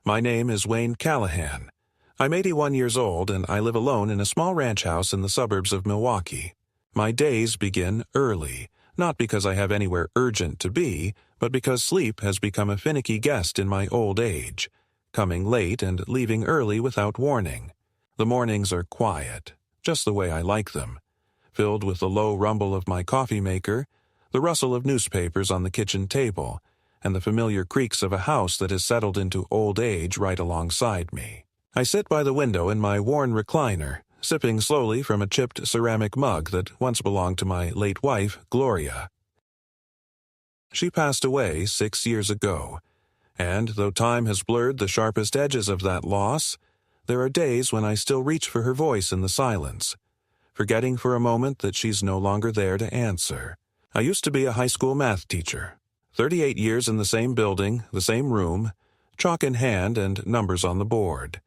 My name is Wayne Callahan. I'm 81 years old and I live alone in a small ranch house in the suburbs of Milwaukee. My days begin early, not because I have anywhere urgent to be, but because sleep has become a finicky guest in my old age, coming late and leaving early without warning. The mornings are quiet, just the way I like them, filled with the low rumble of my coffee maker, the rustle of newspapers on the kitchen table, and the familiar creaks of a house that has settled into old age right alongside me. I sit by the window in my worn recliner, sipping slowly from a chipped ceramic mug that once belonged to my late wife, Gloria. She passed away 6 years ago, and though time has blurred the sharpest edges of that loss, there are days when I still reach for her voice in the silence, forgetting for a moment that she's no longer there to answer. I used to be a high school math teacher, 38 years in the same building, the same room, chalk in hand and numbers on the board.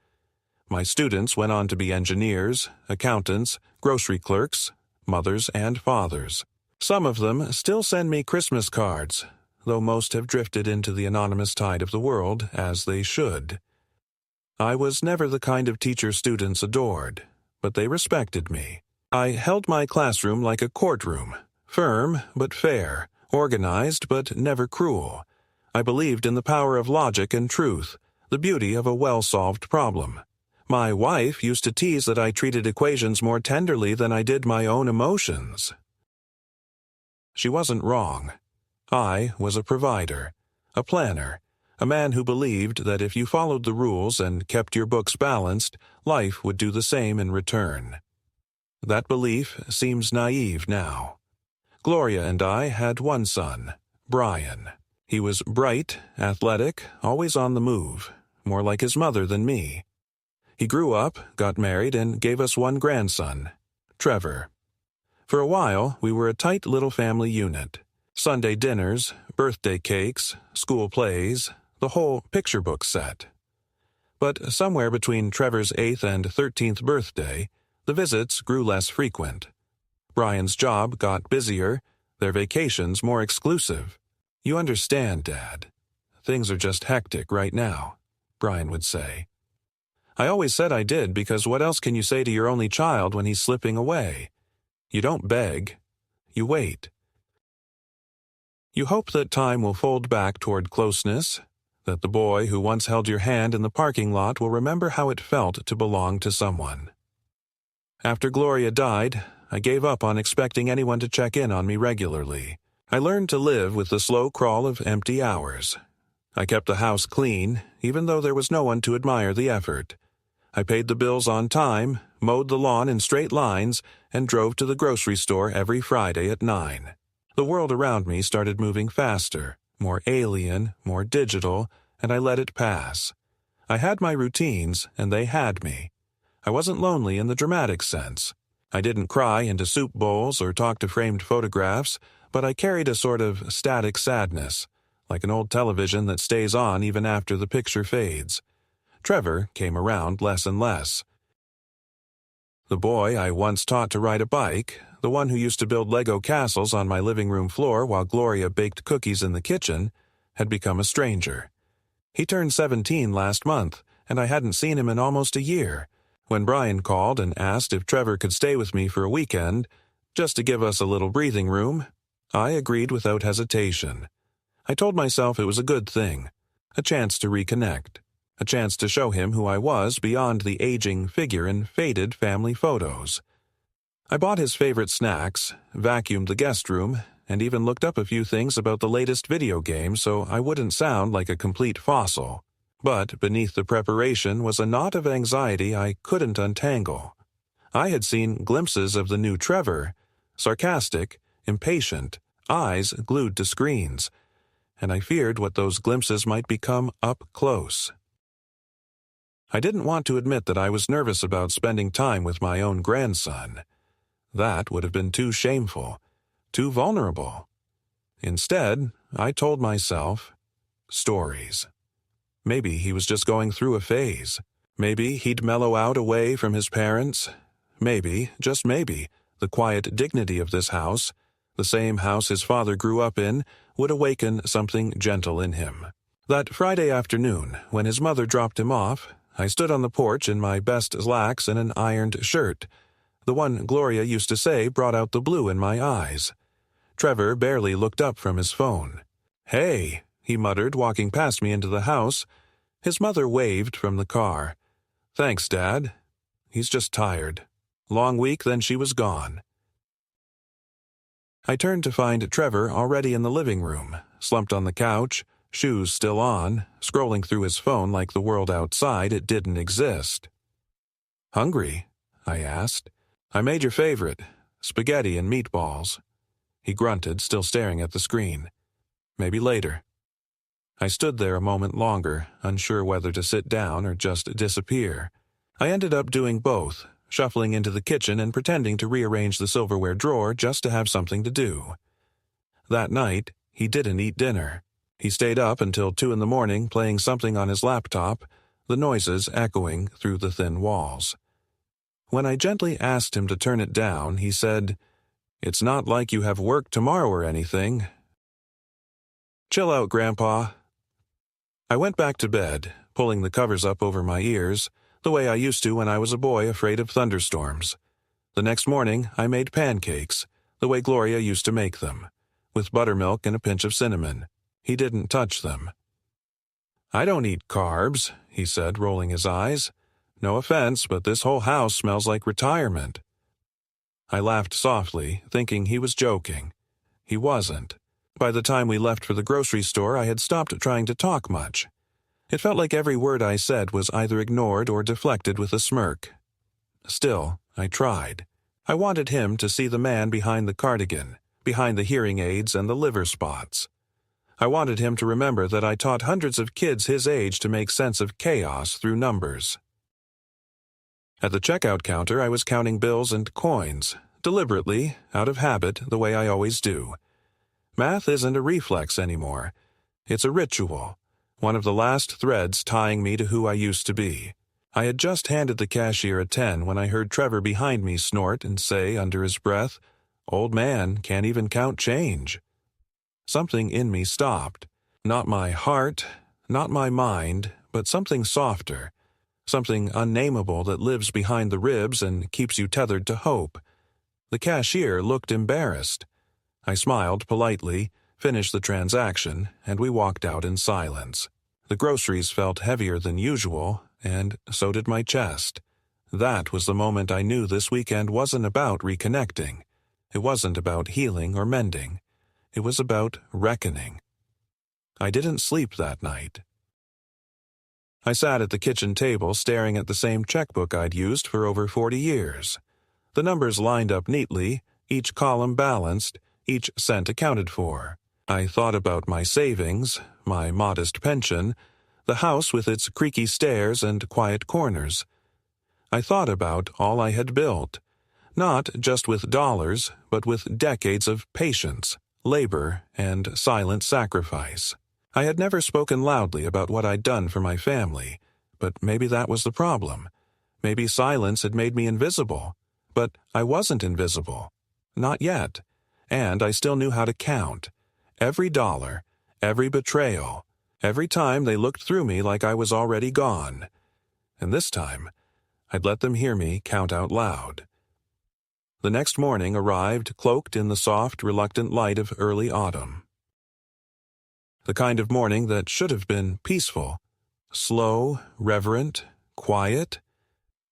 My students went on to be engineers, accountants, grocery clerks, mothers and fathers. Some of them still send me Christmas cards, though most have drifted into the anonymous tide of the world, as they should. I was never the kind of teacher students adored, but they respected me. I held my classroom like a courtroom, firm but fair, organized but never cruel. I believed in the power of logic and truth, the beauty of a well-solved problem. My wife used to tease that I treated equations more tenderly than I did my own emotions. She wasn't wrong. I was a provider, a planner, a man who believed that if you followed the rules and kept your books balanced, life would do the same in return. That belief seems naive now. Gloria and I had one son, Brian. He was bright, athletic, always on the move, more like his mother than me. He grew up, got married, and gave us one grandson, Trevor. For a while, we were a tight little family unit. Sunday dinners, birthday cakes, school plays, the whole picture book set. But somewhere between Trevor's 8th and 13th birthday, the visits grew less frequent. Brian's job got busier, their vacations more exclusive. "You understand, Dad. Things are just hectic right now," Brian would say. I always said I did because what else can you say to your only child when he's slipping away? You don't beg. You wait. You hope that time will fold back toward closeness, that the boy who once held your hand in the parking lot will remember how it felt to belong to someone. After Gloria died, I gave up on expecting anyone to check in on me regularly. I learned to live with the slow crawl of empty hours. I kept the house clean, even though there was no one to admire the effort. I paid the bills on time, mowed the lawn in straight lines, and drove to the grocery store every Friday at 9. The world around me started moving faster, more alien, more digital, and I let it pass. I had my routines, and they had me. I wasn't lonely in the dramatic sense. I didn't cry into soup bowls or talk to framed photographs, but I carried a sort of static sadness, like an old television that stays on even after the picture fades. Trevor came around less and less. The boy I once taught to ride a bike, the one who used to build Lego castles on my living room floor while Gloria baked cookies in the kitchen, had become a stranger. He turned 17 last month, and I hadn't seen him in almost a year. When Brian called and asked if Trevor could stay with me for a weekend, just to give us a little breathing room, I agreed without hesitation. I told myself it was a good thing, a chance to reconnect, a chance to show him who I was beyond the aging figure in faded family photos. I bought his favorite snacks, vacuumed the guest room, and even looked up a few things about the latest video game so I wouldn't sound like a complete fossil. But beneath the preparation was a knot of anxiety I couldn't untangle. I had seen glimpses of the new Trevor, sarcastic, impatient, eyes glued to screens, and I feared what those glimpses might become up close. I didn't want to admit that I was nervous about spending time with my own grandson. That would have been too shameful, too vulnerable. Instead, I told myself, stories. Maybe he was just going through a phase. Maybe he'd mellow out away from his parents. Maybe, just maybe, the quiet dignity of this house, the same house his father grew up in, would awaken something gentle in him. That Friday afternoon, when his mother dropped him off, I stood on the porch in my best slacks and an ironed shirt. The one Gloria used to say brought out the blue in my eyes. Trevor barely looked up from his phone. "Hey," he muttered, walking past me into the house. His mother waved from the car. "Thanks, Dad. He's just tired." Long week, then she was gone. I turned to find Trevor already in the living room, slumped on the couch, shoes still on, scrolling through his phone like the world outside it didn't exist. "Hungry?" I asked. "I made your favorite, spaghetti and meatballs." He grunted, still staring at the screen. "Maybe later." I stood there a moment longer, unsure whether to sit down or just disappear. I ended up doing both, shuffling into the kitchen and pretending to rearrange the silverware drawer just to have something to do. That night, he didn't eat dinner. He stayed up until 2 a.m. playing something on his laptop, the noises echoing through the thin walls. When I gently asked him to turn it down, he said, "It's not like you have work tomorrow or anything." "Chill out, Grandpa." I went back to bed, pulling the covers up over my ears, the way I used to when I was a boy afraid of thunderstorms. The next morning, I made pancakes, the way Gloria used to make them, with buttermilk and a pinch of cinnamon. He didn't touch them. "I don't eat carbs," he said, rolling his eyes. "No offense, but this whole house smells like retirement." I laughed softly, thinking he was joking. He wasn't. By the time we left for the grocery store, I had stopped trying to talk much. It felt like every word I said was either ignored or deflected with a smirk. Still, I tried. I wanted him to see the man behind the cardigan, behind the hearing aids and the liver spots. I wanted him to remember that I taught hundreds of kids his age to make sense of chaos through numbers. At the checkout counter, I was counting bills and coins, deliberately, out of habit, the way I always do. Math isn't a reflex anymore. It's a ritual, one of the last threads tying me to who I used to be. I had just handed the cashier a 10 when I heard Trevor behind me snort and say under his breath, "Old man can't even count change." Something in me stopped. Not my heart, not my mind, but something softer. Something unnameable that lives behind the ribs and keeps you tethered to hope. The cashier looked embarrassed. I smiled politely, finished the transaction, and we walked out in silence. The groceries felt heavier than usual, and so did my chest. That was the moment I knew this weekend wasn't about reconnecting. It wasn't about healing or mending. It was about reckoning. I didn't sleep that night. I sat at the kitchen table staring at the same checkbook I'd used for over 40 years. The numbers lined up neatly, each column balanced, each cent accounted for. I thought about my savings, my modest pension, the house with its creaky stairs and quiet corners. I thought about all I had built, not just with dollars, but with decades of patience, labor, and silent sacrifice. I had never spoken loudly about what I'd done for my family, but maybe that was the problem. Maybe silence had made me invisible. But I wasn't invisible. Not yet. And I still knew how to count. Every dollar, every betrayal, every time they looked through me like I was already gone. And this time, I'd let them hear me count out loud. The next morning arrived cloaked in the soft, reluctant light of early autumn. The kind of morning that should have been peaceful, slow, reverent, quiet.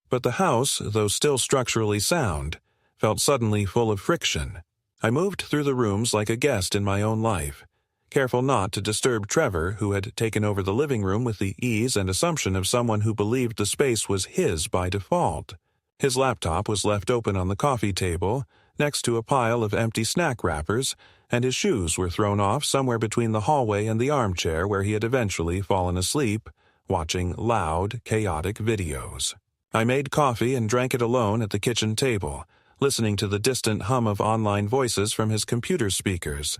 But the house, though still structurally sound, felt suddenly full of friction. I moved through the rooms like a guest in my own life, careful not to disturb Trevor, who had taken over the living room with the ease and assumption of someone who believed the space was his by default. His laptop was left open on the coffee table, next to a pile of empty snack wrappers, and his shoes were thrown off somewhere between the hallway and the armchair where he had eventually fallen asleep, watching loud, chaotic videos. I made coffee and drank it alone at the kitchen table, listening to the distant hum of online voices from his computer speakers.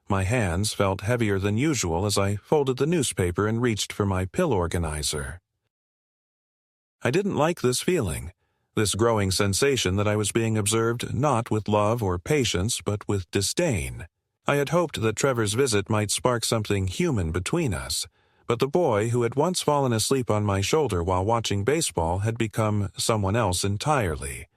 My hands felt heavier than usual as I folded the newspaper and reached for my pill organizer. I didn't like this feeling, this growing sensation that I was being observed not with love or patience, but with disdain. I had hoped that Trevor's visit might spark something human between us, But the boy who had once fallen asleep on my shoulder while watching baseball had become someone else entirely.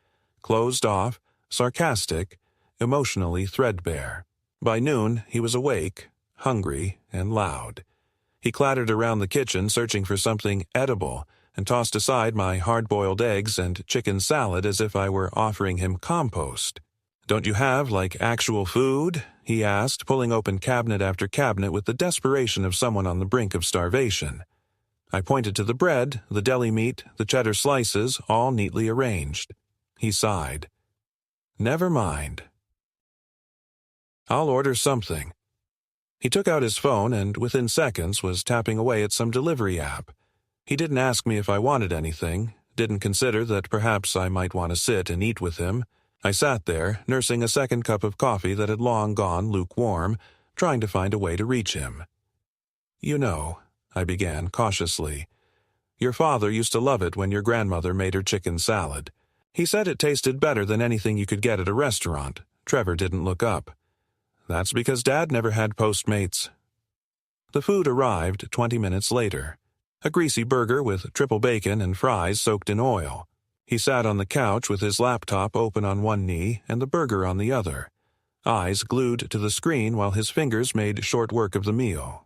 Closed off, sarcastic, emotionally threadbare. By noon, he was awake, hungry, and loud. He clattered around the kitchen searching for something edible and tossed aside my hard-boiled eggs and chicken salad as if I were offering him compost. "Don't you have, actual food?" he asked, pulling open cabinet after cabinet with the desperation of someone on the brink of starvation. I pointed to the bread, the deli meat, the cheddar slices, all neatly arranged. He sighed. "Never mind. I'll order something." He took out his phone and within seconds was tapping away at some delivery app. He didn't ask me if I wanted anything, didn't consider that perhaps I might want to sit and eat with him. I sat there, nursing a second cup of coffee that had long gone lukewarm, trying to find a way to reach him. "You know," I began cautiously, "your father used to love it when your grandmother made her chicken salad. He said it tasted better than anything you could get at a restaurant." Trevor didn't look up. "That's because Dad never had Postmates." The food arrived 20 minutes later. A greasy burger with triple bacon and fries soaked in oil. He sat on the couch with his laptop open on one knee and the burger on the other, eyes glued to the screen while his fingers made short work of the meal.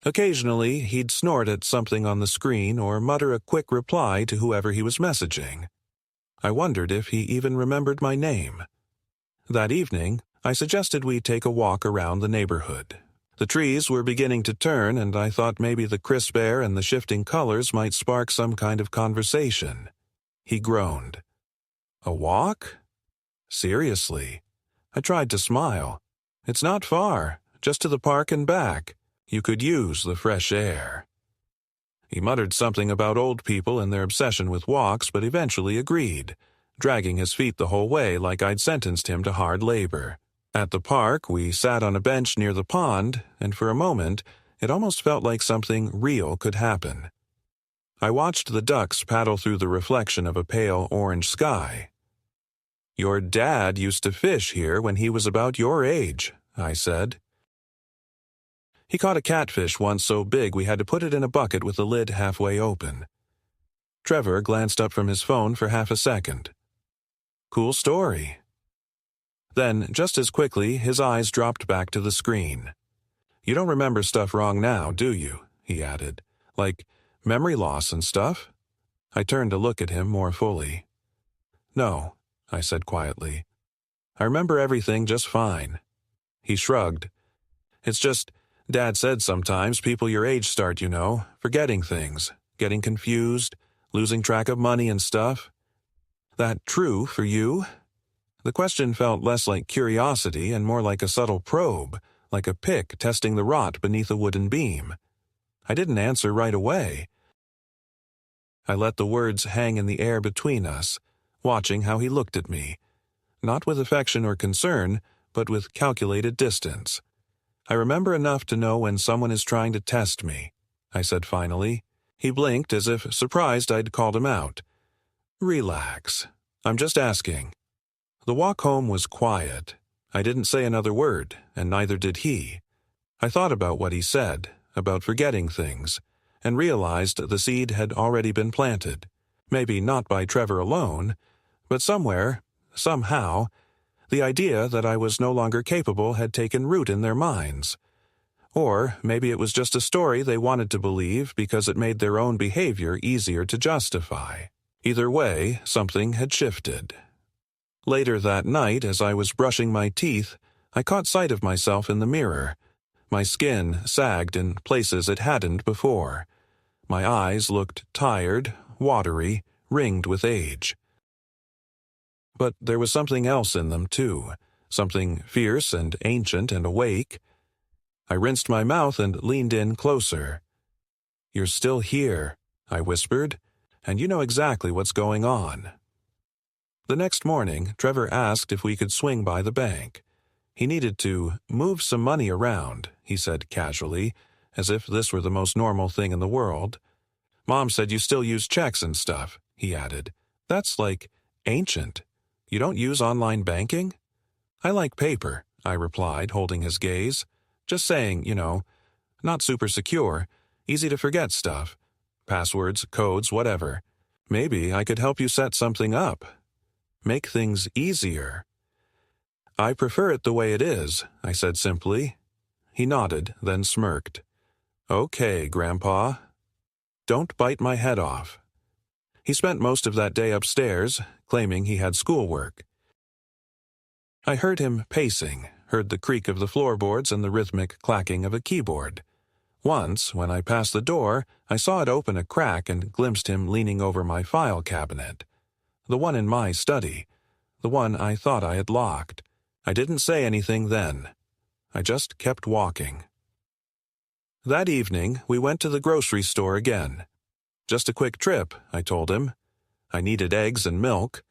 Occasionally, he'd snort at something on the screen or mutter a quick reply to whoever he was messaging. I wondered if he even remembered my name. That evening, I suggested we take a walk around the neighborhood. The trees were beginning to turn, and I thought maybe the crisp air and the shifting colors might spark some kind of conversation. He groaned. "A walk? Seriously?" I tried to smile. "It's not far, just to the park and back. You could use the fresh air." He muttered something about old people and their obsession with walks, but eventually agreed, dragging his feet the whole way like I'd sentenced him to hard labor. At the park, we sat on a bench near the pond, and for a moment, it almost felt like something real could happen. I watched the ducks paddle through the reflection of a pale orange sky. "Your dad used to fish here when he was about your age," I said. "He caught a catfish once so big we had to put it in a bucket with the lid halfway open." Trevor glanced up from his phone for half a second. "Cool story." Then, just as quickly, his eyes dropped back to the screen. "You don't remember stuff wrong now, do you?" he added. "Like memory loss and stuff?" I turned to look at him more fully. "No," I said quietly. "I remember everything just fine." He shrugged. "It's just, Dad said sometimes people your age start, forgetting things, getting confused, losing track of money and stuff. That true for you?" The question felt less like curiosity and more like a subtle probe, like a pick testing the rot beneath a wooden beam. I didn't answer right away. I let the words hang in the air between us, watching how he looked at me, not with affection or concern, but with calculated distance. "I remember enough to know when someone is trying to test me," I said finally. He blinked as if surprised I'd called him out. "Relax. I'm just asking." The walk home was quiet. I didn't say another word, and neither did he. I thought about what he said, about forgetting things, and realized the seed had already been planted. Maybe not by Trevor alone, but somewhere, somehow, the idea that I was no longer capable had taken root in their minds. Or maybe it was just a story they wanted to believe because it made their own behavior easier to justify. Either way, something had shifted. Later that night, as I was brushing my teeth, I caught sight of myself in the mirror. My skin sagged in places it hadn't before. My eyes looked tired, watery, ringed with age. But there was something else in them, too, something fierce and ancient and awake. I rinsed my mouth and leaned in closer. "You're still here," I whispered, "and you know exactly what's going on." The next morning, Trevor asked if we could swing by the bank. He needed to move some money around, he said casually, as if this were the most normal thing in the world. "Mom said you still use checks and stuff," he added. "That's ancient. You don't use online banking?" "I like paper," I replied, holding his gaze. "Just saying, Not super secure, easy to forget stuff. Passwords, codes, whatever. Maybe I could help you set something up. Make things easier. I prefer it the way it is, I said simply. He nodded, then smirked. Okay, Grandpa. Don't bite my head off. He spent most of that day upstairs, claiming he had schoolwork. I heard him pacing, heard the creak of the floorboards and the rhythmic clacking of a keyboard. Once, when I passed the door, I saw it open a crack and glimpsed him leaning over my file cabinet. The one in my study. The one I thought I had locked. I didn't say anything then. I just kept walking. That evening, we went to the grocery store again. Just a quick trip, I told him. I needed eggs and milk.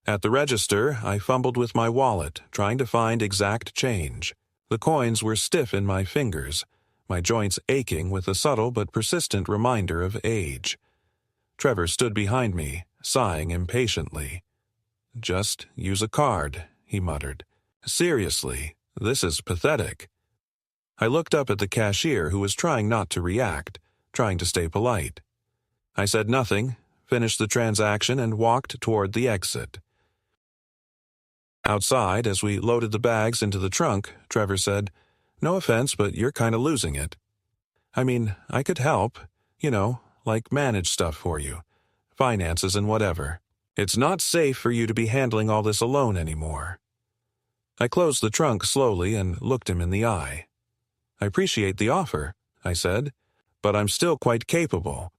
At the register, I fumbled with my wallet, trying to find exact change. The coins were stiff in my fingers, my joints aching with a subtle but persistent reminder of age. Trevor stood behind me, sighing impatiently. Just use a card, he muttered. Seriously, this is pathetic. I looked up at the cashier who was trying not to react, trying to stay polite. I said nothing, finished the transaction, and walked toward the exit. Outside, as we loaded the bags into the trunk, Trevor said, "No offense, but you're kind of losing it. I mean, I could help, like manage stuff for you, finances and whatever. It's not safe for you to be handling all this alone anymore." I closed the trunk slowly and looked him in the eye. "I appreciate the offer," I said, "but I'm still quite capable."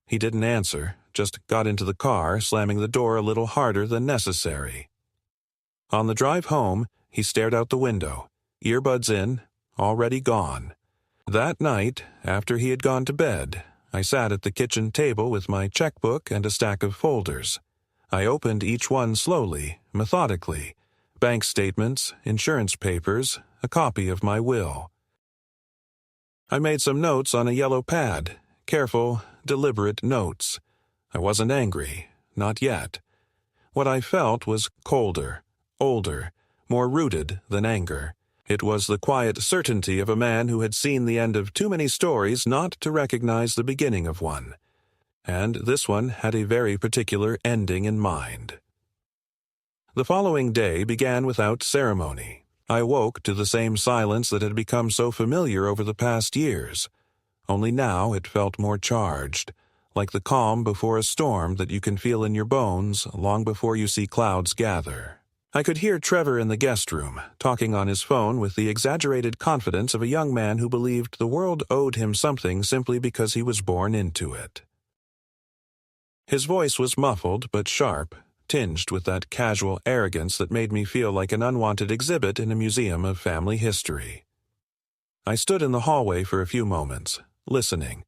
He didn't answer, just got into the car, slamming the door a little harder than necessary. On the drive home, he stared out the window, earbuds in, already gone. That night, after he had gone to bed, I sat at the kitchen table with my checkbook and a stack of folders. I opened each one slowly, methodically. Bank statements, insurance papers, a copy of my will. I made some notes on a yellow pad, careful, deliberate notes. I wasn't angry, not yet. What I felt was colder, older, more rooted than anger. It was the quiet certainty of a man who had seen the end of too many stories not to recognize the beginning of one. And this one had a very particular ending in mind. The following day began without ceremony. I woke to the same silence that had become so familiar over the past years. Only now it felt more charged, like the calm before a storm that you can feel in your bones long before you see clouds gather. I could hear Trevor in the guest room, talking on his phone with the exaggerated confidence of a young man who believed the world owed him something simply because he was born into it. His voice was muffled but sharp, tinged with that casual arrogance that made me feel like an unwanted exhibit in a museum of family history. I stood in the hallway for a few moments, listening.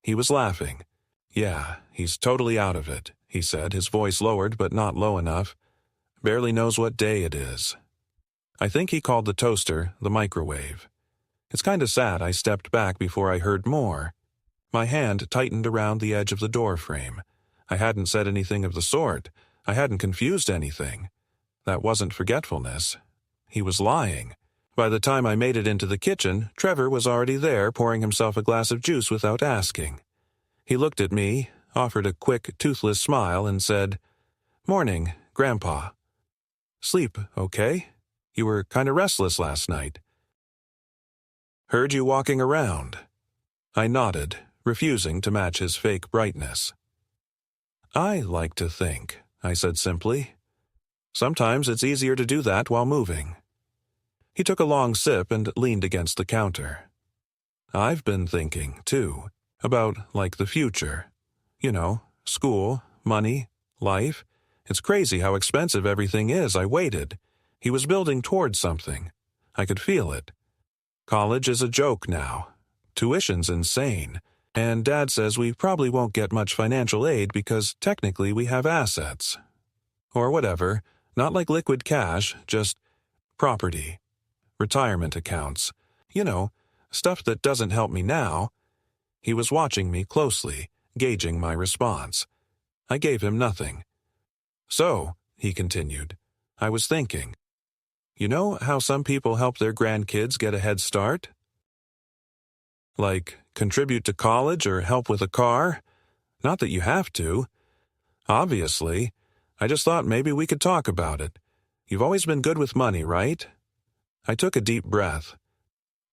He was laughing. "Yeah, he's totally out of it," he said, his voice lowered but not low enough. "Barely knows what day it is." I think he called the toaster the microwave. It's kind of sad I stepped back before I heard more. My hand tightened around the edge of the door frame. I hadn't said anything of the sort. I hadn't confused anything. That wasn't forgetfulness. He was lying. By the time I made it into the kitchen, Trevor was already there pouring himself a glass of juice without asking. He looked at me, offered a quick, toothless smile, and said, "Morning, Grandpa. Sleep, okay? You were kind of restless last night." "Heard you walking around." I nodded, refusing to match his fake brightness. "I like to think," I said simply. "Sometimes it's easier to do that while moving." He took a long sip and leaned against the counter. "I've been thinking, too, about, the future. School, money, life. It's crazy how expensive everything is. I waited. He was building towards something. I could feel it. College is a joke now. Tuition's insane. And Dad says we probably won't get much financial aid because technically we have assets. Or whatever, not like liquid cash, just property. Retirement accounts. Stuff that doesn't help me now." He was watching me closely, gauging my response. I gave him nothing. "So," he continued, "I was thinking. You know how some people help their grandkids get a head start?" Like, contribute to college or help with a car? Not that you have to. Obviously. I just thought maybe we could talk about it. You've always been good with money, right? I took a deep breath.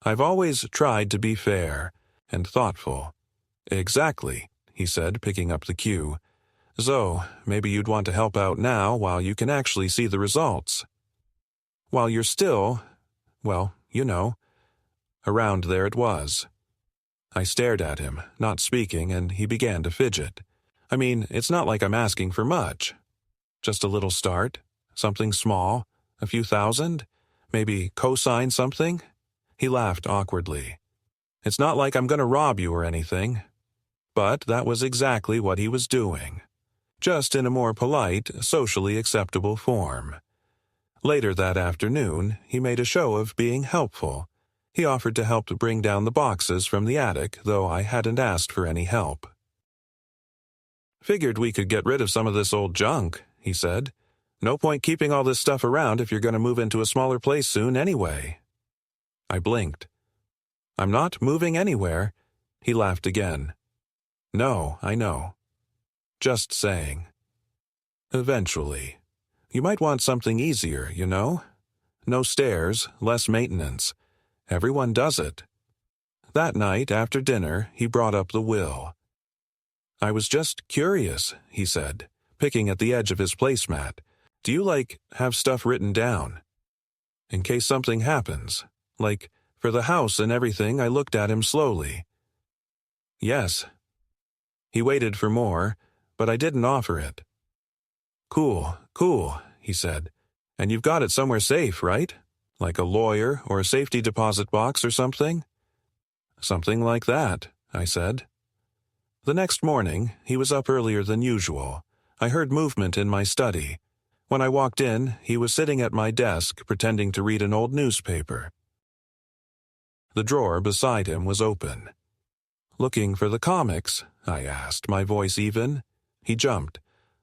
I've always tried to be fair and thoughtful. Exactly, he said, picking up the cue. So, maybe you'd want to help out now while you can actually see the results. While you're still, well, you know. Around there it was. I stared at him, not speaking, and he began to fidget. I mean, it's not like I'm asking for much. Just a little start, something small, a few thousand, maybe co-sign something. He laughed awkwardly. It's not like I'm going to rob you or anything. But that was exactly what he was doing. Just in a more polite, socially acceptable form. Later that afternoon, he made a show of being helpful. He offered to help bring down the boxes from the attic, though I hadn't asked for any help. Figured we could get rid of some of this old junk, he said. No point keeping all this stuff around if you're going to move into a smaller place soon anyway. I blinked. I'm not moving anywhere. He laughed again. No, I know. Just saying. Eventually. You might want something easier, you know? No stairs, less maintenance. Everyone does it. That night, after dinner, he brought up the will. I was just curious, he said, picking at the edge of his placemat. Do you, have stuff written down? In case something happens. For the house and everything, I looked at him slowly. Yes. He waited for more, but I didn't offer it. Cool, he said. And you've got it somewhere safe, right? Like a lawyer or a safety deposit box or something? Something like that, I said. The next morning, he was up earlier than usual. I heard movement in my study. When I walked in, he was sitting at my desk pretending to read an old newspaper. The drawer beside him was open. Looking for the comics? I asked, my voice even. He jumped.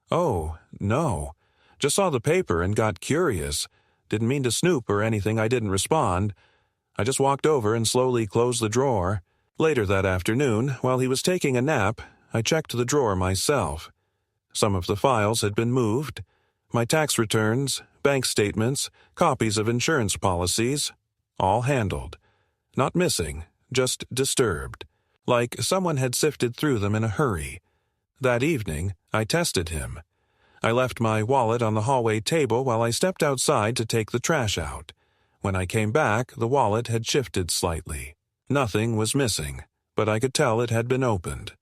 Oh, no. Just saw the paper and got curious. Didn't mean to snoop or anything. I didn't respond. I just walked over and slowly closed the drawer. Later that afternoon, while he was taking a nap, I checked the drawer myself. Some of the files had been moved. My tax returns, bank statements, copies of insurance policies, all handled. Not missing, just disturbed. Like someone had sifted through them in a hurry. That evening, I tested him. I left my wallet on the hallway table while I stepped outside to take the trash out. When I came back, the wallet had shifted slightly. Nothing was missing, but I could tell it had been opened.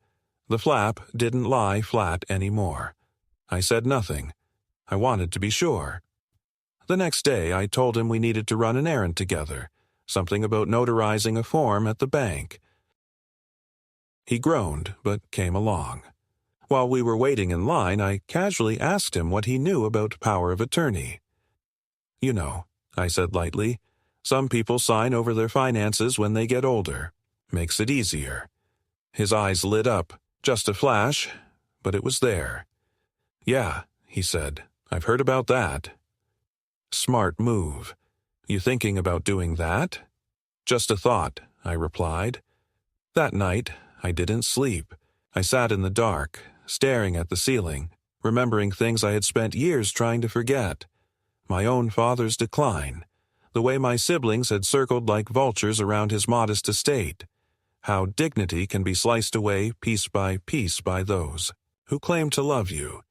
The flap didn't lie flat anymore. I said nothing. I wanted to be sure. The next day, I told him we needed to run an errand together, something about notarizing a form at the bank. He groaned, but came along. While we were waiting in line, I casually asked him what he knew about power of attorney. You know, I said lightly, some people sign over their finances when they get older. Makes it easier. His eyes lit up, just a flash, but it was there. Yeah, he said, I've heard about that. Smart move. You thinking about doing that? Just a thought, I replied. That night, I didn't sleep. I sat in the dark, staring at the ceiling, remembering things I had spent years trying to forget. My own father's decline, the way my siblings had circled like vultures around his modest estate, how dignity can be sliced away piece by those who claim to love you.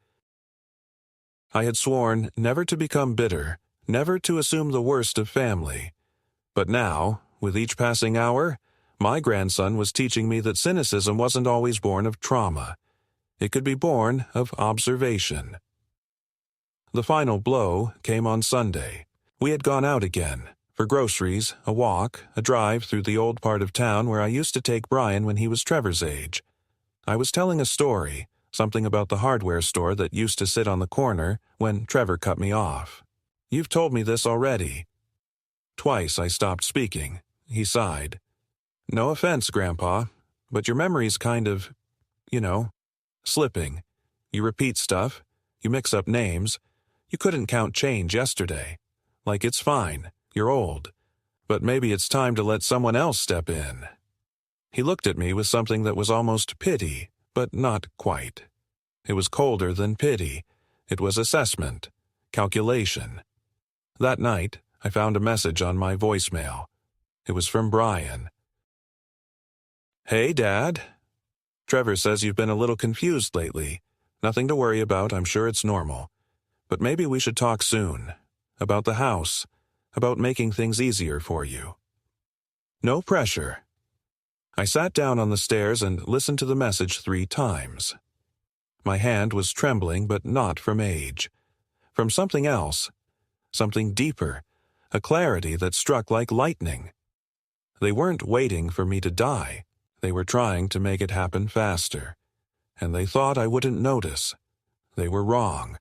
I had sworn never to become bitter, never to assume the worst of family. But now, with each passing hour, my grandson was teaching me that cynicism wasn't always born of trauma. It could be born of observation. The final blow came on Sunday. We had gone out again, for groceries, a walk, a drive through the old part of town where I used to take Brian when he was Trevor's age. I was telling a story, something about the hardware store that used to sit on the corner, when Trevor cut me off. You've told me this already. Twice I stopped speaking. He sighed. No offense, Grandpa, but your memory's kind of, slipping. You repeat stuff. You mix up names. You couldn't count change yesterday. It's fine. You're old. But maybe it's time to let someone else step in. He looked at me with something that was almost pity, but not quite. It was colder than pity. It was assessment, calculation. That night, I found a message on my voicemail. It was from Brian. "Hey, Dad. Trevor says you've been a little confused lately. Nothing to worry about, I'm sure it's normal. But maybe we should talk soon. About the house. About making things easier for you. No pressure." I sat down on the stairs and listened to the message 3 times. My hand was trembling, but not from age. From something else. Something deeper. A clarity that struck like lightning. They weren't waiting for me to die. They were trying to make it happen faster. And they thought I wouldn't notice. They were wrong.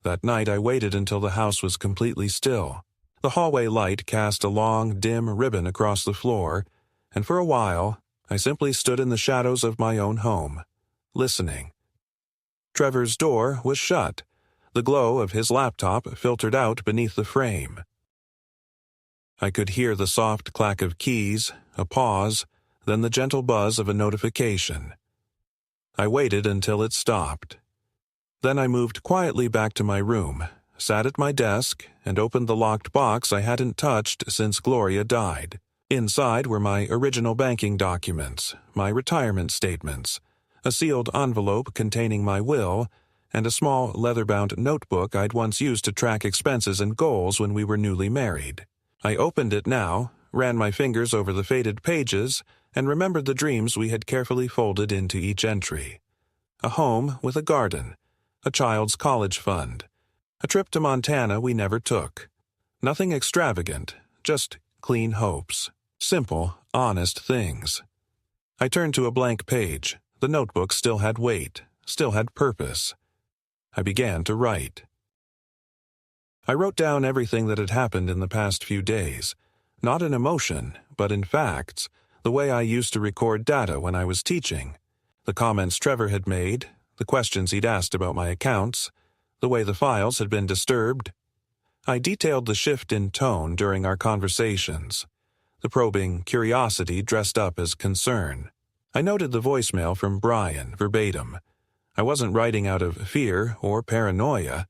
That night I waited until the house was completely still. The hallway light cast a long, dim ribbon across the floor, and for a while, I simply stood in the shadows of my own home, listening. Trevor's door was shut. The glow of his laptop filtered out beneath the frame. I could hear the soft clack of keys, a pause, then the gentle buzz of a notification. I waited until it stopped. Then I moved quietly back to my room, sat at my desk, and opened the locked box I hadn't touched since Gloria died. Inside were my original banking documents, my retirement statements, a sealed envelope containing my will, and a small leather-bound notebook I'd once used to track expenses and goals when we were newly married. I opened it now, ran my fingers over the faded pages, and remembered the dreams we had carefully folded into each entry. A home with a garden, a child's college fund, a trip to Montana we never took. Nothing extravagant, just clean hopes. Simple, honest things. I turned to a blank page. The notebook still had weight, still had purpose. I began to write. I wrote down everything that had happened in the past few days, not in emotion, but in facts, the way I used to record data when I was teaching, the comments Trevor had made, the questions he'd asked about my accounts, the way the files had been disturbed. I detailed the shift in tone during our conversations, the probing curiosity dressed up as concern. I noted the voicemail from Brian verbatim. I wasn't writing out of fear or paranoia.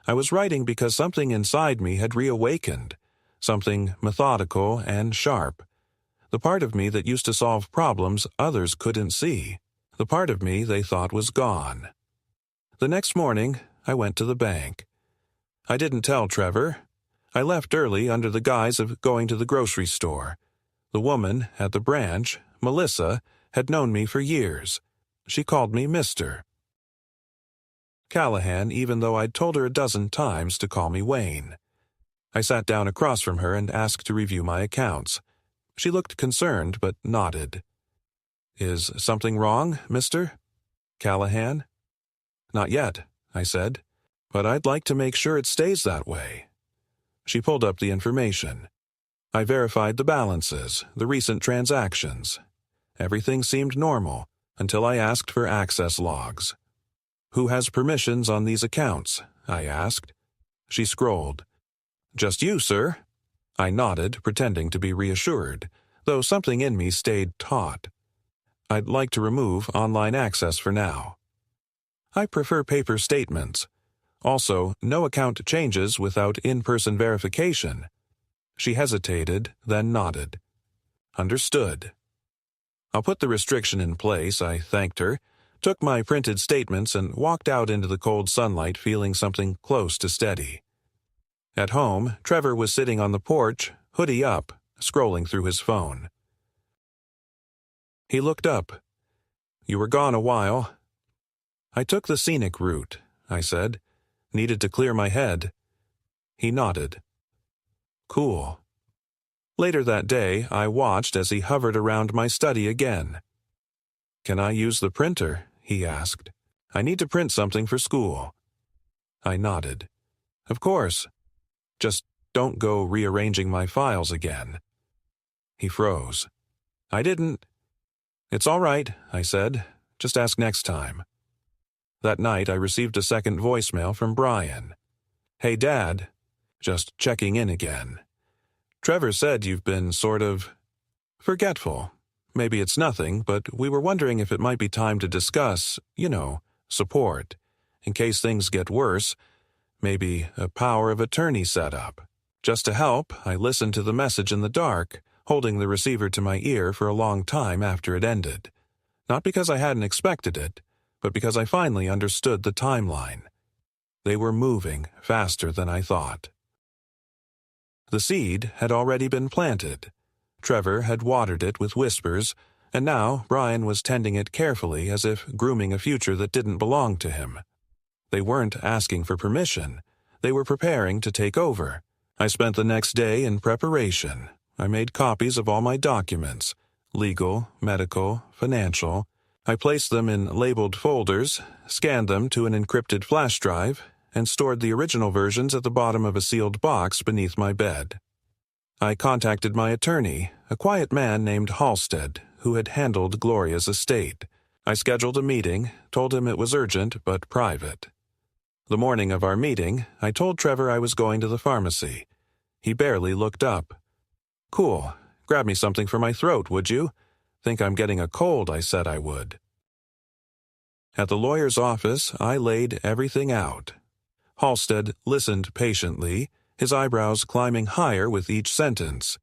I was writing because something inside me had reawakened, something methodical and sharp. The part of me that used to solve problems others couldn't see. The part of me they thought was gone. The next morning, I went to the bank. I didn't tell Trevor. I left early under the guise of going to the grocery store. The woman at the branch, Melissa, had known me for years. She called me Mr. Callahan, even though I'd told her a dozen times to call me Wayne. I sat down across from her and asked to review my accounts. She looked concerned, but nodded. "Is something wrong, Mr. Callahan?" "Not yet," I said, "but I'd like to make sure it stays that way." She pulled up the information. I verified the balances, the recent transactions. Everything seemed normal, until I asked for access logs. "Who has permissions on these accounts?" I asked. She scrolled. "Just you, sir." I nodded, pretending to be reassured, though something in me stayed taut. "I'd like to remove online access for now. I prefer paper statements. Also, no account changes without in-person verification." She hesitated, then nodded. "Understood." "I'll put the restriction in place," I thanked her, took my printed statements and walked out into the cold sunlight feeling something close to steady. At home, Trevor was sitting on the porch, hoodie up, scrolling through his phone. He looked up. "You were gone a while." "I took the scenic route," I said. "Needed to clear my head." He nodded. "Cool." Later that day, I watched as he hovered around my study again. "Can I use the printer?" he asked. "I need to print something for school." I nodded. "Of course. Just don't go rearranging my files again." He froze. "I didn't." "It's all right," I said. "Just ask next time." That night, I received a second voicemail from Brian. "Hey, Dad. Just checking in again. Trevor said you've been sort of forgetful. Maybe it's nothing, but we were wondering if it might be time to discuss, support. In case things get worse, maybe a power of attorney setup. Just to help, I listened to the message in the dark, holding the receiver to my ear for a long time after it ended. Not because I hadn't expected it, but because I finally understood the timeline. They were moving faster than I thought. The seed had already been planted. Trevor had watered it with whispers, and now Brian was tending it carefully as if grooming a future that didn't belong to him. They weren't asking for permission. They were preparing to take over. I spent the next day in preparation. I made copies of all my documents, legal, medical, financial. I placed them in labeled folders, scanned them to an encrypted flash drive, and stored the original versions at the bottom of a sealed box beneath my bed. I contacted my attorney, a quiet man named Halstead, who had handled Gloria's estate. I scheduled a meeting, told him it was urgent but private. The morning of our meeting, I told Trevor I was going to the pharmacy. He barely looked up. "Cool. Grab me something for my throat, would you? Think I'm getting a cold," I said I would. At the lawyer's office, I laid everything out. Halstead listened patiently, his eyebrows climbing higher with each sentence.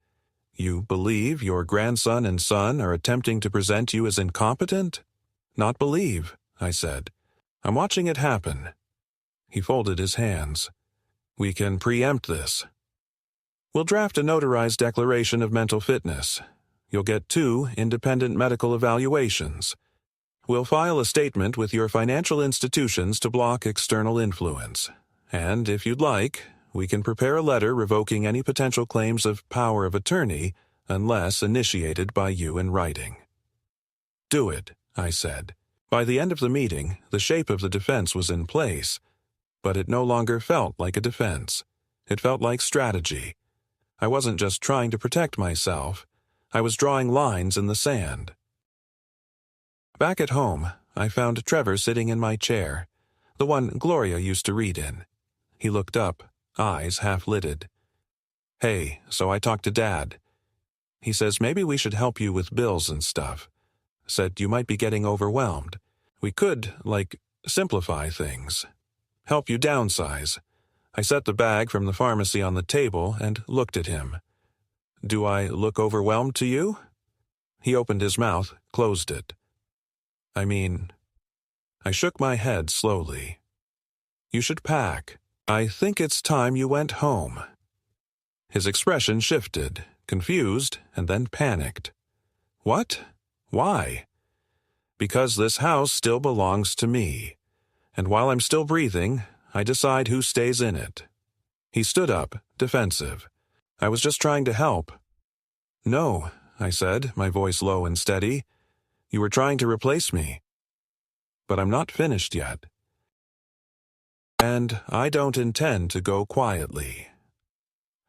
"You believe your grandson and son are attempting to present you as incompetent?" "Not believe," I said. "I'm watching it happen." He folded his hands. "We can preempt this. We'll draft a notarized declaration of mental fitness. You'll get 2 independent medical evaluations. We'll file a statement with your financial institutions to block external influence. And if you'd like, we can prepare a letter revoking any potential claims of power of attorney unless initiated by you in writing." "Do it," I said. By the end of the meeting, the shape of the defense was in place, but it no longer felt like a defense. It felt like strategy. I wasn't just trying to protect myself. I was drawing lines in the sand. Back at home, I found Trevor sitting in my chair, the one Gloria used to read in. He looked up, eyes half-lidded. "Hey, so I talked to Dad. He says maybe we should help you with bills and stuff. Said you might be getting overwhelmed. We could, simplify things. Help you downsize." I set the bag from the pharmacy on the table and looked at him. "Do I look overwhelmed to you?" He opened his mouth, closed it. I shook my head slowly. "You should pack. I think it's time you went home." His expression shifted, confused, and then panicked. "What? Why?" "Because this house still belongs to me. And while I'm still breathing, I decide who stays in it." He stood up, defensive. "I was just trying to help." "No," I said, my voice low and steady. "You were trying to replace me. But I'm not finished yet. And I don't intend to go quietly."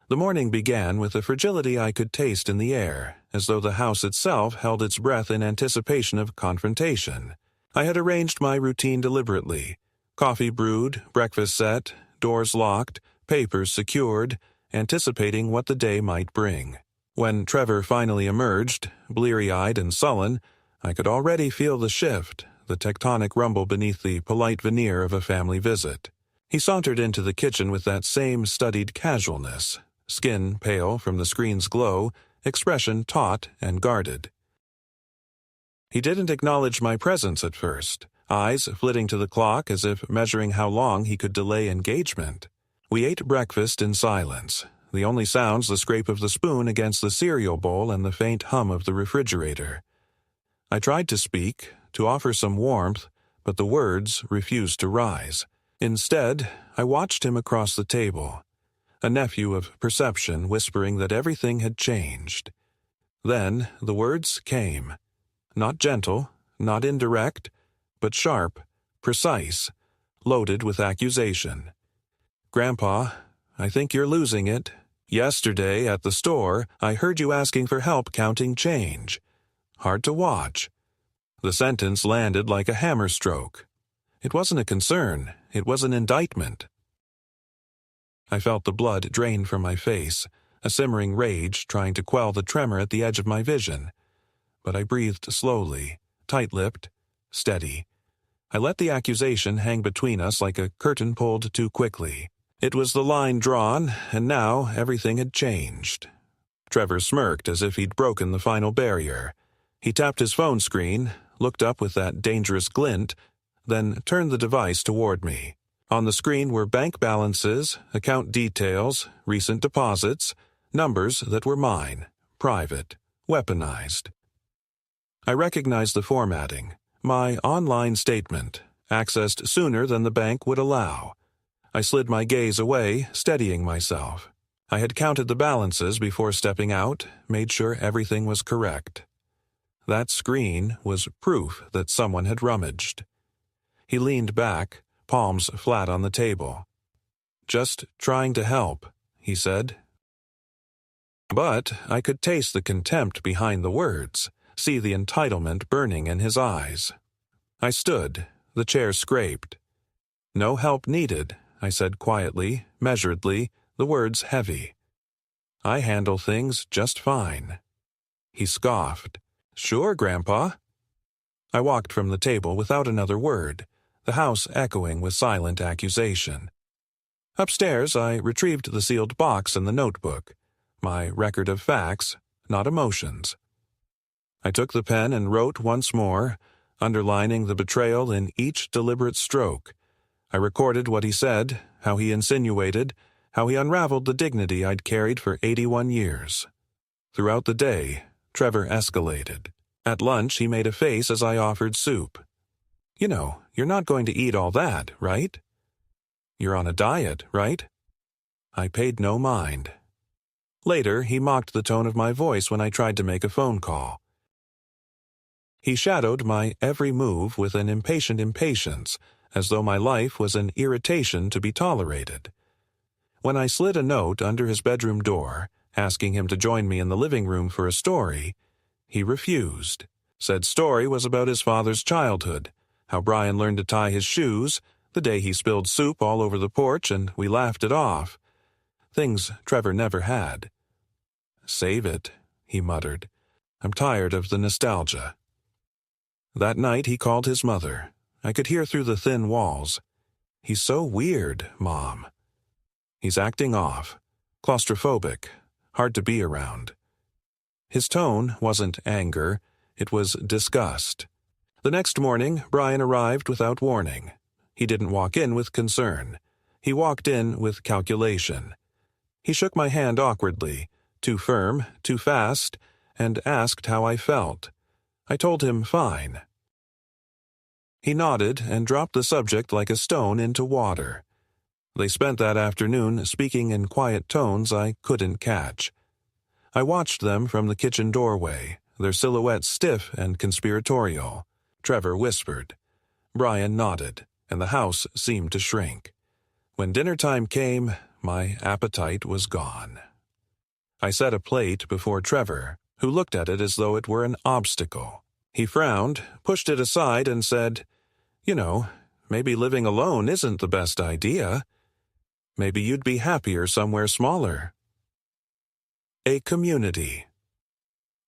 The morning began with a fragility I could taste in the air, as though the house itself held its breath in anticipation of confrontation. I had arranged my routine deliberately. Coffee brewed, breakfast set, doors locked, papers secured, anticipating what the day might bring. When Trevor finally emerged, bleary-eyed and sullen, I could already feel the shift, the tectonic rumble beneath the polite veneer of a family visit. He sauntered into the kitchen with that same studied casualness, skin pale from the screen's glow, expression taut and guarded. He didn't acknowledge my presence at first, eyes flitting to the clock as if measuring how long he could delay engagement. We ate breakfast in silence, the only sounds the scrape of the spoon against the cereal bowl and the faint hum of the refrigerator. I tried to speak, to offer some warmth, but the words refused to rise. Instead, I watched him across the table, a nephew of perception whispering that everything had changed. Then the words came, not gentle, not indirect, but sharp, precise, loaded with accusation. "Grandpa, I think you're losing it. Yesterday at the store, I heard you asking for help counting change. Hard to watch." The sentence landed like a hammer stroke. It wasn't a concern, it was an indictment. I felt the blood drain from my face, a simmering rage trying to quell the tremor at the edge of my vision. but I breathed slowly, tight-lipped, steady. I let the accusation hang between us like a curtain pulled too quickly. It was the line drawn, and now everything had changed. Trevor smirked as if he'd broken the final barrier. He tapped his phone screen, looked up with that dangerous glint, then turned the device toward me. On the screen were bank balances, account details, recent deposits, numbers that were mine, private, weaponized. I recognized the formatting. My online statement, accessed sooner than the bank would allow. I slid my gaze away, steadying myself. I had counted the balances before stepping out, made sure everything was correct. That screen was proof that someone had rummaged. He leaned back, palms flat on the table. "Just trying to help," he said. But I could taste the contempt behind the words, see the entitlement burning in his eyes. I stood, the chair scraped. "No help needed," I said quietly, measuredly, the words heavy. "I handle things just fine." He scoffed. "Sure, Grandpa." I walked from the table without another word, the house echoing with silent accusation. Upstairs, I retrieved the sealed box and the notebook, my record of facts, not emotions. I took the pen and wrote once more, underlining the betrayal in each deliberate stroke. I recorded what he said, how he insinuated, how he unraveled the dignity I'd carried for 81 years. Throughout the day, Trevor escalated. At lunch, he made a face as I offered soup. "You know, you're not going to eat all that, right? You're on a diet, right?" I paid no mind. Later, he mocked the tone of my voice when I tried to make a phone call. He shadowed my every move with an impatient impatience, as though my life was an irritation to be tolerated. When I slid a note under his bedroom door, asking him to join me in the living room for a story, he refused. Said story was about his father's childhood, how Brian learned to tie his shoes, the day he spilled soup all over the porch and we laughed it off. Things Trevor never had. "Save it," he muttered. "I'm tired of the nostalgia." That night he called his mother. I could hear through the thin walls. "He's so weird, Mom." "He's acting off. Claustrophobic. Hard to be around." His tone wasn't anger, it was disgust. The next morning, Brian arrived without warning. He didn't walk in with concern. He walked in with calculation. He shook my hand awkwardly, too firm, too fast, and asked how I felt. I told him fine. He nodded and dropped the subject like a stone into water. They spent that afternoon speaking in quiet tones I couldn't catch. I watched them from the kitchen doorway, their silhouettes stiff and conspiratorial. Trevor whispered. Brian nodded, and the house seemed to shrink. When dinner time came, my appetite was gone. I set a plate before Trevor, who looked at it as though it were an obstacle. He frowned, pushed it aside, and said, "You know, maybe living alone isn't the best idea. Maybe you'd be happier somewhere smaller." A community.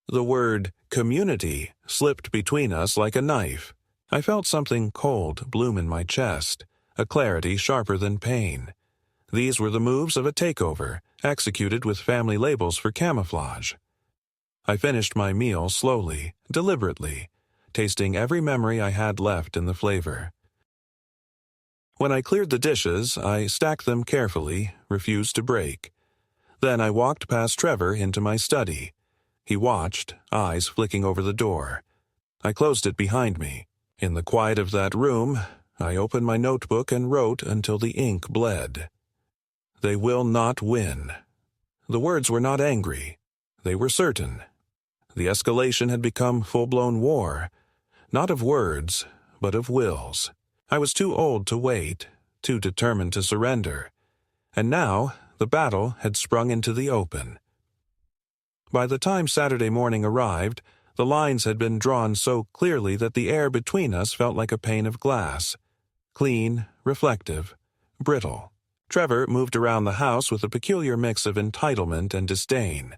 The word community slipped between us like a knife. I felt something cold bloom in my chest, a clarity sharper than pain. These were the moves of a takeover, executed with family labels for camouflage. I finished my meal slowly, deliberately, tasting every memory I had left in the flavor. When I cleared the dishes, I stacked them carefully, refused to break. Then I walked past Trevor into my study. He watched, eyes flicking over the door. I closed it behind me. In the quiet of that room, I opened my notebook and wrote until the ink bled. "They will not win." The words were not angry. They were certain. The escalation had become full-blown war, not of words, but of wills. I was too old to wait, too determined to surrender. And now, the battle had sprung into the open. By the time Saturday morning arrived, the lines had been drawn so clearly that the air between us felt like a pane of glass. Clean, reflective, brittle. Trevor moved around the house with a peculiar mix of entitlement and disdain.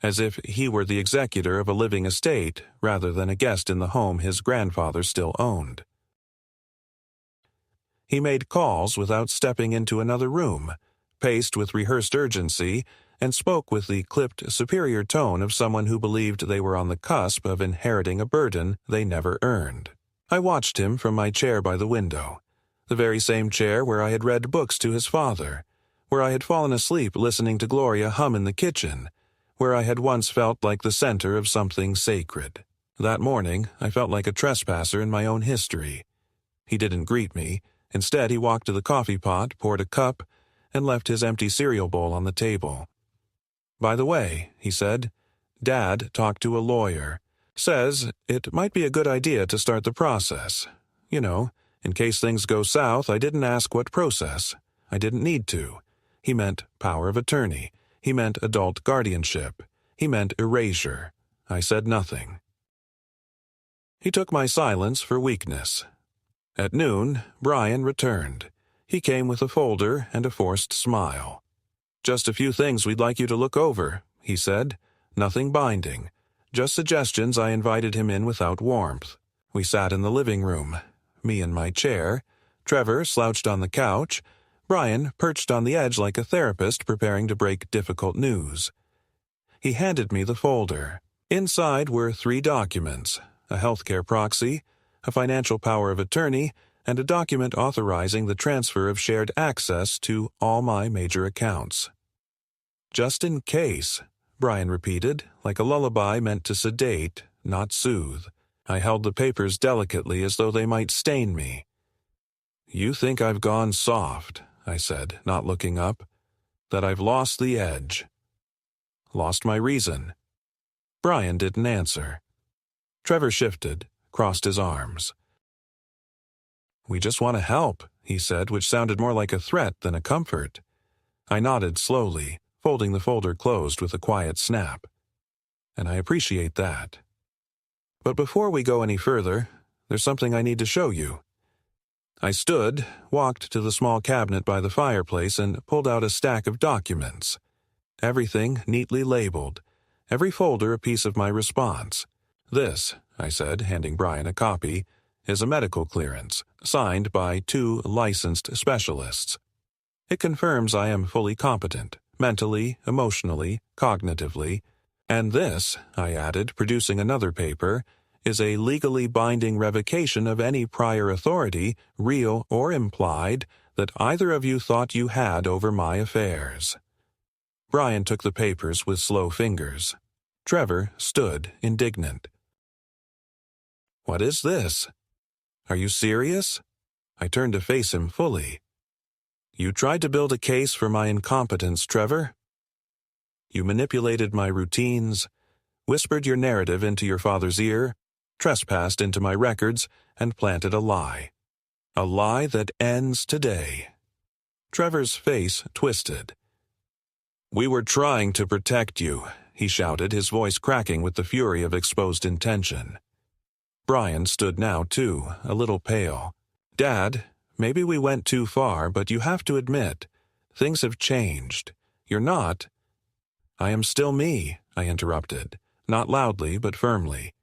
as if he were the executor of a living estate rather than a guest in the home his grandfather still owned. He made calls without stepping into another room, paced with rehearsed urgency, and spoke with the clipped, superior tone of someone who believed they were on the cusp of inheriting a burden they never earned. I watched him from my chair by the window, the very same chair where I had read books to his father, where I had fallen asleep listening to Gloria hum in the kitchen, where I had once felt like the center of something sacred. That morning, I felt like a trespasser in my own history. He didn't greet me. Instead, he walked to the coffee pot, poured a cup, and left his empty cereal bowl on the table. "By the way," he said, "Dad talked to a lawyer. Says it might be a good idea to start the process. You know, in case things go south, I didn't ask what process. I didn't need to. He meant power of attorney. He meant adult guardianship. He meant erasure. I said nothing." He took my silence for weakness. At noon, Brian returned. He came with a folder and a forced smile. "Just a few things we'd like you to look over," he said. "Nothing binding. Just suggestions." I invited him in without warmth. We sat in the living room, me in my chair, Trevor slouched on the couch, Brian perched on the edge like a therapist preparing to break difficult news. He handed me the folder. Inside were 3 documents: a healthcare proxy, a financial power of attorney, and a document authorizing the transfer of shared access to all my major accounts. "Just in case," Brian repeated, like a lullaby meant to sedate, not soothe. I held the papers delicately as though they might stain me. "You think I've gone soft," I said, not looking up. "That I've lost the edge." "Lost my reason." Brian didn't answer. Trevor shifted, crossed his arms. "We just want to help," he said, which sounded more like a threat than a comfort. I nodded slowly, folding the folder closed with a quiet snap. "And I appreciate that. But before we go any further, there's something I need to show you." I stood, walked to the small cabinet by the fireplace, and pulled out a stack of documents. Everything neatly labeled, every folder a piece of my response. "This," I said, handing Brian a copy, "is a medical clearance, signed by 2 licensed specialists. It confirms I am fully competent, mentally, emotionally, cognitively. And this," I added, producing another paper, "is a legally binding revocation of any prior authority, real or implied, that either of you thought you had over my affairs." Brian took the papers with slow fingers. Trevor stood indignant. "What is this? Are you serious?" I turned to face him fully. "You tried to build a case for my incompetence, Trevor. You manipulated my routines, whispered your narrative into your father's ear, trespassed into my records, and planted a lie. A lie that ends today." Trevor's face twisted. "We were trying to protect you," he shouted, his voice cracking with the fury of exposed intention. Brian stood now, too, a little pale. "Dad, maybe we went too far, but you have to admit, things have changed. You're not—" "I am still me," I interrupted, not loudly but firmly.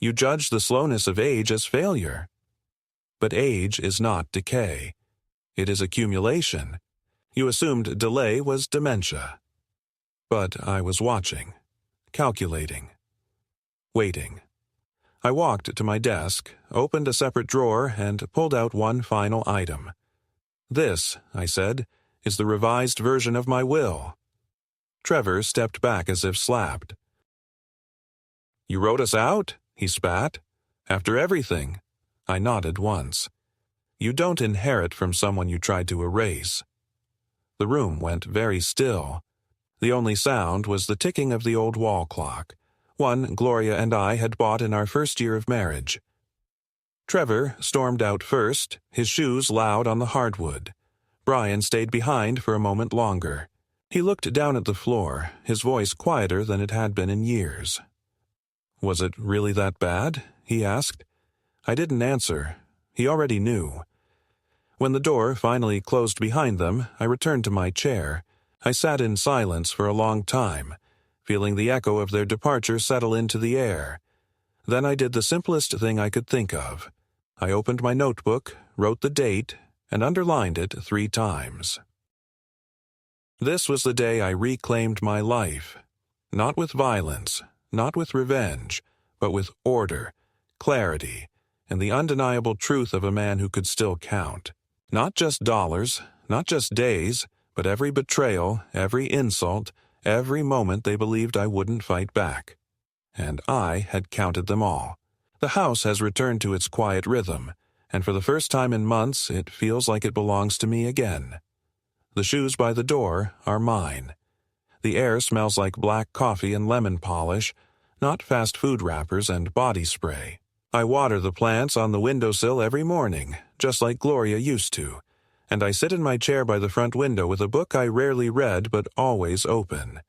"You judge the slowness of age as failure. But age is not decay. It is accumulation. You assumed delay was dementia. But I was watching, calculating, waiting." I walked to my desk, opened a separate drawer, and pulled out one final item. "This," I said, "is the revised version of my will." Trevor stepped back as if slapped. "You wrote us out?" he spat. "After everything?" I nodded once. "You don't inherit from someone you tried to erase." The room went very still. The only sound was the ticking of the old wall clock, one Gloria and I had bought in our first year of marriage. Trevor stormed out first, his shoes loud on the hardwood. Brian stayed behind for a moment longer. He looked down at the floor, his voice quieter than it had been in years. "Was it really that bad?" he asked. I didn't answer. He already knew. When the door finally closed behind them, I returned to my chair. I sat in silence for a long time, feeling the echo of their departure settle into the air. Then I did the simplest thing I could think of. I opened my notebook, wrote the date, and underlined it 3 times. This was the day I reclaimed my life. Not with violence, not with revenge, but with order, clarity, and the undeniable truth of a man who could still count. Not just dollars, not just days, but every betrayal, every insult, every moment they believed I wouldn't fight back. And I had counted them all. The house has returned to its quiet rhythm, and for the first time in months it feels like it belongs to me again. The shoes by the door are mine. The air smells like black coffee and lemon polish, not fast food wrappers and body spray. I water the plants on the windowsill every morning, just like Gloria used to, and I sit in my chair by the front window with a book I rarely read but always open.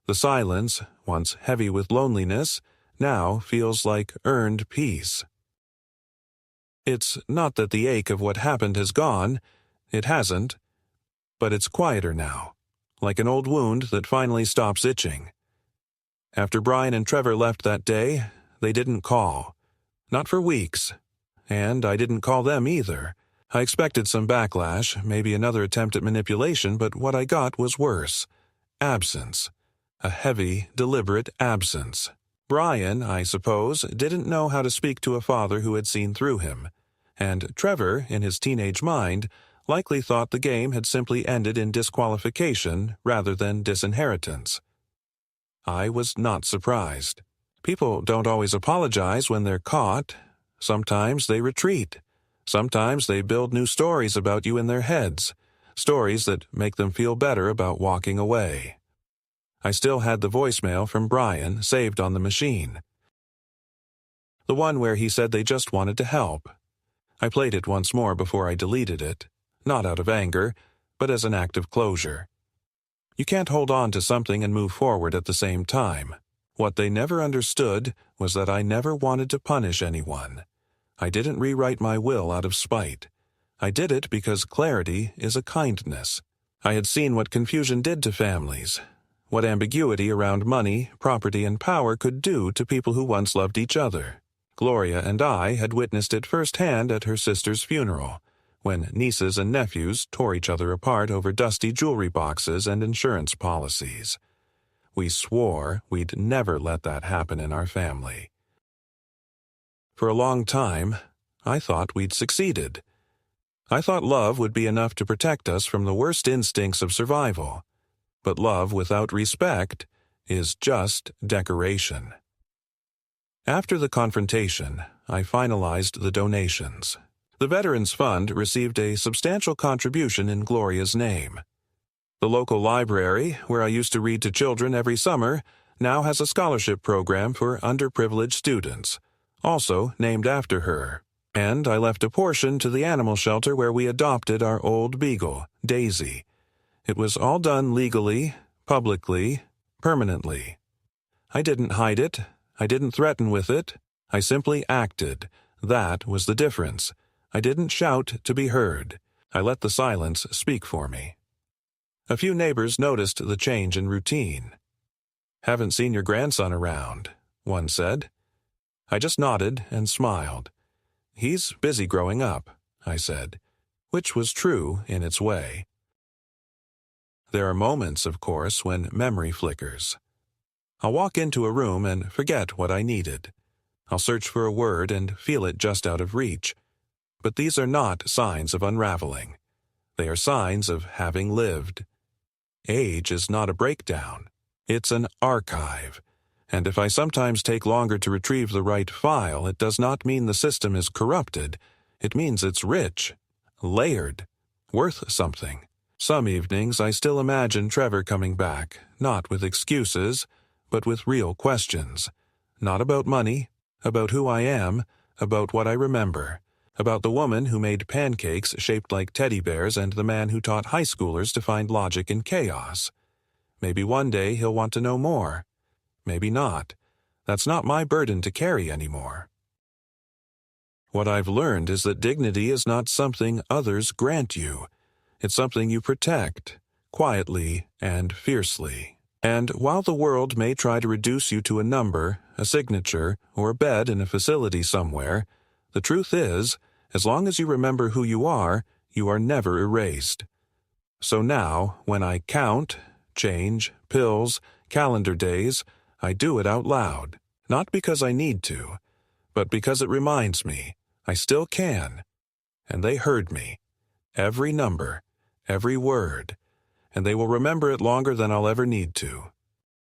The silence, once heavy with loneliness, now feels like earned peace. It's not that the ache of what happened has gone. It hasn't. But it's quieter now, like an old wound that finally stops itching. After Brian and Trevor left that day, they didn't call. Not for weeks. And I didn't call them either. I expected some backlash, maybe another attempt at manipulation, but what I got was worse. Absence. A heavy, deliberate absence. Brian, I suppose, didn't know how to speak to a father who had seen through him. And Trevor, in his teenage mind, likely thought the game had simply ended in disqualification rather than disinheritance. I was not surprised. People don't always apologize when they're caught. Sometimes they retreat. Sometimes they build new stories about you in their heads, stories that make them feel better about walking away. I still had the voicemail from Brian saved on the machine. The one where he said they just wanted to help. I played it once more before I deleted it, not out of anger, but as an act of closure. You can't hold on to something and move forward at the same time. What they never understood was that I never wanted to punish anyone. I didn't rewrite my will out of spite. I did it because clarity is a kindness. I had seen what confusion did to families, what ambiguity around money, property, and power could do to people who once loved each other. Gloria and I had witnessed it firsthand at her sister's funeral, when nieces and nephews tore each other apart over dusty jewelry boxes and insurance policies. We swore we'd never let that happen in our family. For a long time, I thought we'd succeeded. I thought love would be enough to protect us from the worst instincts of survival. But love without respect is just decoration. After the confrontation, I finalized the donations. The Veterans Fund received a substantial contribution in Gloria's name. The local library, where I used to read to children every summer, now has a scholarship program for underprivileged students, also named after her. And I left a portion to the animal shelter where we adopted our old beagle, Daisy. It was all done legally, publicly, permanently. I didn't hide it. I didn't threaten with it. I simply acted. That was the difference. I didn't shout to be heard. I let the silence speak for me. A few neighbors noticed the change in routine. "Haven't seen your grandson around," one said. I just nodded and smiled. "He's busy growing up," I said, which was true in its way. There are moments, of course, when memory flickers. I'll walk into a room and forget what I needed. I'll search for a word and feel it just out of reach. But these are not signs of unraveling. They are signs of having lived. Age is not a breakdown. It's an archive. And if I sometimes take longer to retrieve the right file, it does not mean the system is corrupted. It means it's rich, layered, worth something. Some evenings I still imagine Trevor coming back, not with excuses, but with real questions. Not about money, about who I am, about what I remember, about the woman who made pancakes shaped like teddy bears and the man who taught high schoolers to find logic in chaos. Maybe one day he'll want to know more. Maybe not. That's not my burden to carry anymore. What I've learned is that dignity is not something others grant you. It's something you protect, quietly and fiercely. And while the world may try to reduce you to a number, a signature, or a bed in a facility somewhere, the truth is, as long as you remember who you are never erased. So now, when I count, change, pills, calendar days, I do it out loud, not because I need to, but because it reminds me I still can. And they heard me. Every number, every word, and they will remember it longer than I'll ever need to.